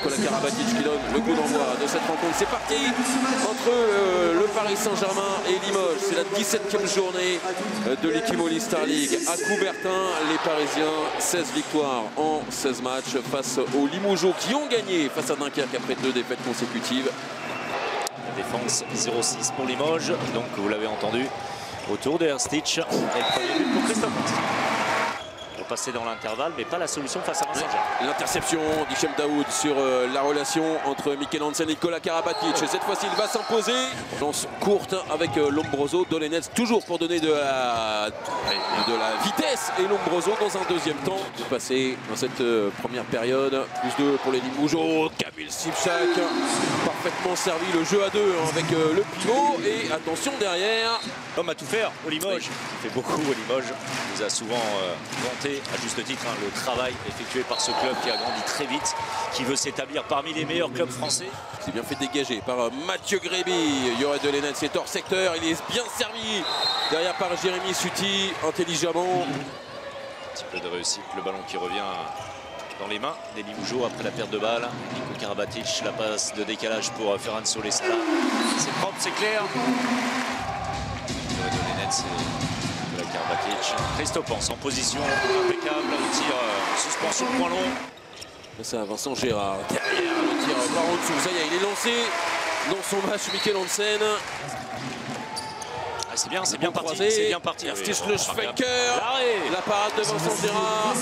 Nicolas Karabatic qui donne le coup d'envoi de cette rencontre. C'est parti entre le Paris Saint-Germain et Limoges. C'est la 17e journée de l'Equimo Star League à Coubertin. Les Parisiens, 16 victoires en 16 matchs face aux Limougeaux qui ont gagné face à Dunkerque après 2 défaites consécutives. La défense 0-6 pour Limoges. Donc vous l'avez entendu, autour de Erstich. Et le premier but pour Christophe. Passer dans l'intervalle, mais pas la solution face à Vincent Gérard. L'interception d'Hichem Daoud sur la relation entre Mikel Hansen et Nicolas Karabatic. Cette fois-ci, il va s'imposer. Lance courte avec Lombroso. Dolenez toujours pour donner de la vitesse. Et Lombroso dans un deuxième temps. Passé dans cette première période. Plus 2 pour les Limougeaux. Kamil Sipchak. Parfaitement servi le jeu à 2 avec le pivot. Et attention derrière. L'homme à tout faire au Limoges. Il fait beaucoup au Limoges. Il nous a souvent vanté à juste titre le travail effectué par ce club qui a grandi très vite, qui veut s'établir parmi les meilleurs clubs français. C'est bien fait dégager par Mathieu Gréby. Yoret Dolenez est hors secteur, il est bien servi derrière par Jérémy Suti, intelligemment. Un petit peu de réussite, le ballon qui revient dans les mains des Limougeaux après la perte de balle. Nico Karabatic, la passe de décalage pour Ferran Solesala. C'est propre, c'est clair. Yoret Dolenez, c'est Karabatic. Christophe en position impeccable, au tir suspension point long. C'est à Vincent Gérard. Derrière le tir par en dessous. Ça y est, il est lancé dans son match. Mikel Hansen. Ah, c'est bien parti. C'est bien parti. Erstich le Schwenker. La parade de Vincent Gérard.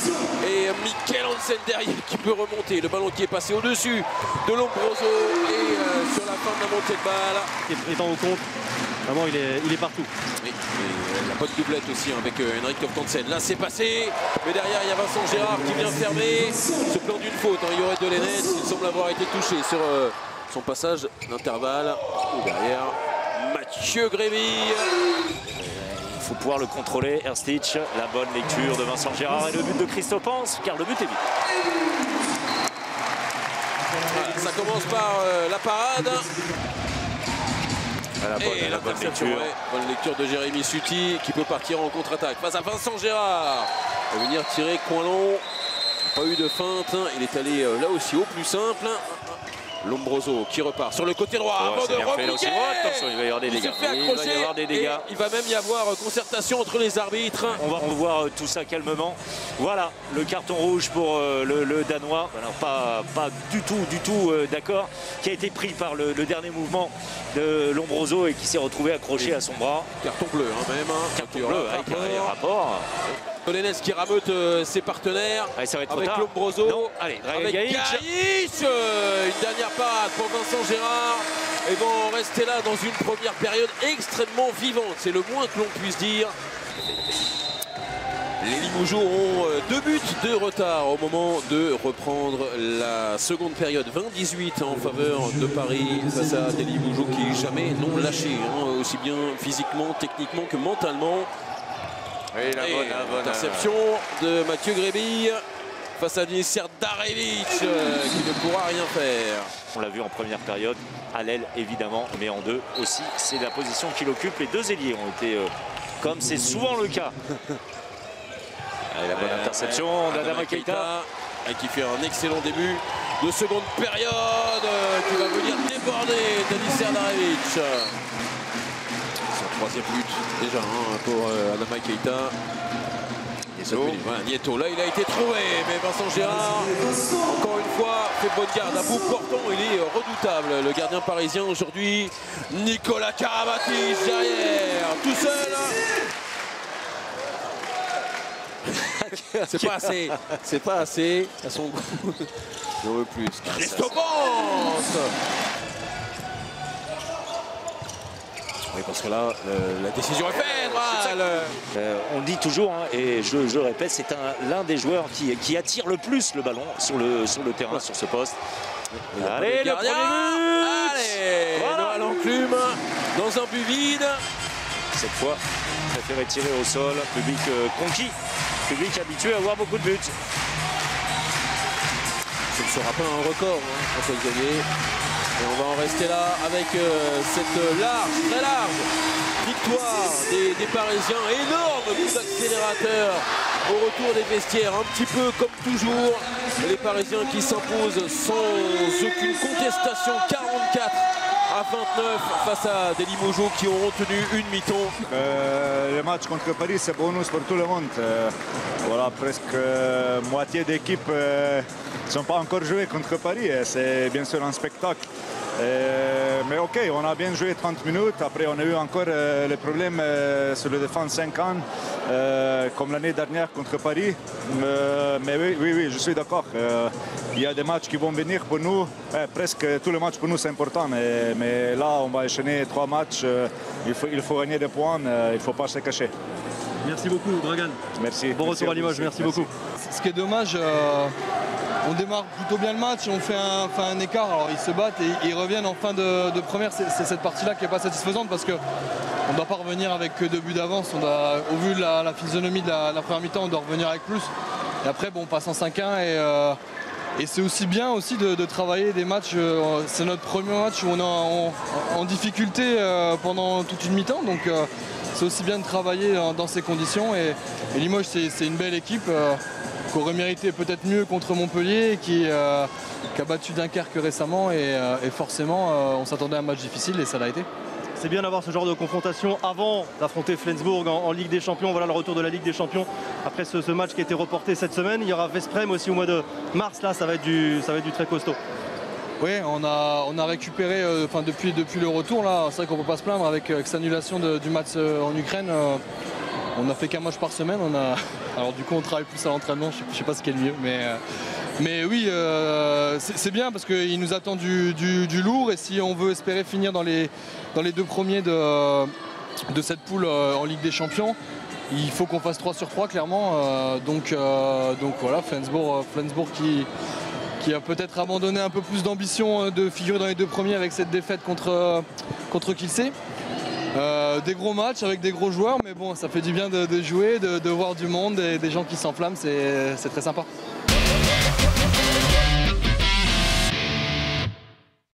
Et Mikel Hansen derrière qui peut remonter. Le ballon qui est passé au-dessus de Lombroso. Et sur la fin de la montée de balle. Étant au compte. Vraiment, il est partout. Oui, et la bonne doublette aussi avec Henrik Torstensen. Là, c'est passé. Mais derrière, il y a Vincent Gérard qui vient fermer. Se plaint d'une faute. Yoret Dolenez, il semble avoir été touché sur son passage d'intervalle. Derrière, Mathieu Gréby. Il faut pouvoir le contrôler. Erstich, la bonne lecture de Vincent Gérard et le but de Christophe Hans, car le but est vite. Voilà, ça commence par la parade. La bonne lecture. Ouais, bonne lecture de Jérémy Suti qui peut partir en contre-attaque face à Vincent Gérard. Il va venir tirer coin long. Pas eu de feinte. Il est allé là aussi au plus simple. Lombroso qui repart sur le côté droit avant de repliquer. Attention, il va y avoir des dégâts. Il va même y avoir concertation entre les arbitres. On va revoir tout ça calmement. Voilà le carton rouge pour le Danois. Alors pas du tout d'accord. Qui a été pris par le dernier mouvement de Lombroso et qui s'est retrouvé accroché à son bras. Carton bleu même. Carton bleu avec un rapport. Dolenez qui rameute ses partenaires. Allez, ça va être avec trop tard. Lombroso. Non. Allez, avec Gaïch. Une dernière parade pour Vincent Gérard. Et vont rester là dans une première période extrêmement vivante. C'est le moins que l'on puisse dire. Les Limougeaux ont 2 buts de retard au moment de reprendre la seconde période. 20-18 en faveur de Paris face à des Limougeaux qui jamais n'ont lâché, aussi bien physiquement, techniquement que mentalement. Et la bonne interception de Mathieu Gréby face à Denis Darevic qui ne pourra rien faire. On l'a vu en première période, à l'aile évidemment, mais en 2 aussi. C'est la position qu'il occupe. Les 2 ailiers ont été, comme c'est souvent le cas. Allez, la bonne interception d'Adama Keita. Qui fait un excellent début de seconde période qui va venir déborder Denis Darevic. Son 3e but déjà pour Adama Keita. Voilà, Nieto, là il a été trouvé, mais Vincent Gérard, encore une fois, fait bonne garde. À bout portant, il est redoutable, le gardien parisien aujourd'hui. Nicolas Karabatic derrière, tout seul. C'est pas assez, c'est pas assez à son goût. Je veux plus. Christophe Hans. Oui, parce que là, la décision est faite. On le dit toujours, et je répète, c'est l'un des joueurs qui attire le plus le ballon sur le terrain, sur ce poste. Allez, le premier but. Allez, voilà l'enclume dans un but vide. Cette fois, préféré tirer au sol, public conquis, public habitué à voir beaucoup de buts. Ce ne sera pas un record, François Xavier. Et on va en rester là avec cette très large victoire des Parisiens. Énorme coup d'accélérateur au retour des vestiaires, un petit peu comme toujours. Les Parisiens qui s'imposent sans aucune contestation, 44 à 29 face à des Limogeaux qui auront tenu une mi-temps. Le match contre Paris, c'est bonus pour tout le monde. Voilà, presque moitié d'équipes ne sont pas encore jouées contre Paris. C'est bien sûr un spectacle. Mais ok, on a bien joué 30 minutes. Après, on a eu encore les problèmes sur le défense 5 ans, comme l'année dernière contre Paris. Mais oui, je suis d'accord. Il y a des matchs qui vont venir pour nous. Presque tous les matchs pour nous, c'est important. Mais là, on va enchaîner 3 matchs. Il faut gagner des points. Il ne faut pas se cacher. Merci beaucoup, Dragan. Merci. Bon retour à Limoges, merci beaucoup. Ce qui est dommage, on démarre plutôt bien le match, on fait un écart, alors ils se battent et ils reviennent en fin de première. C'est cette partie-là qui n'est pas satisfaisante parce qu'on ne doit pas revenir avec 2 buts d'avance. Au vu de la physionomie de la première mi-temps, on doit revenir avec plus. Et après, bon, on passe en 5-1 et c'est aussi bien aussi de travailler des matchs. C'est notre premier match où on est en difficulté pendant toute une mi-temps. Donc c'est aussi bien de travailler dans ces conditions. Et Limoges, c'est une belle équipe qui aurait mérité peut-être mieux contre Montpellier, qui a battu Dunkerque récemment. Et forcément, on s'attendait à un match difficile et ça l'a été. C'est bien d'avoir ce genre de confrontation avant d'affronter Flensburg en Ligue des Champions. Voilà le retour de la Ligue des Champions après ce match qui a été reporté cette semaine. Il y aura Veszprém aussi au mois de mars. Là, ça va être du très costaud. Oui, on a récupéré depuis le retour. Là, c'est vrai qu'on ne peut pas se plaindre avec cette annulation du match en Ukraine. On n'a fait qu'un match par semaine. Alors du coup, on travaille plus à l'entraînement. Je ne sais pas ce qui est le mieux, mais oui, c'est bien parce qu'il nous attend du lourd. Et si on veut espérer finir dans les 2 premiers de cette poule en Ligue des Champions, il faut qu'on fasse 3 sur 3 clairement. Donc voilà, Flensburg qui a peut-être abandonné un peu plus d'ambition de figurer dans les 2 premiers avec cette défaite contre Kielce. Des gros matchs avec des gros joueurs, mais bon, ça fait du bien de jouer, de voir du monde et des gens qui s'enflamment, c'est très sympa.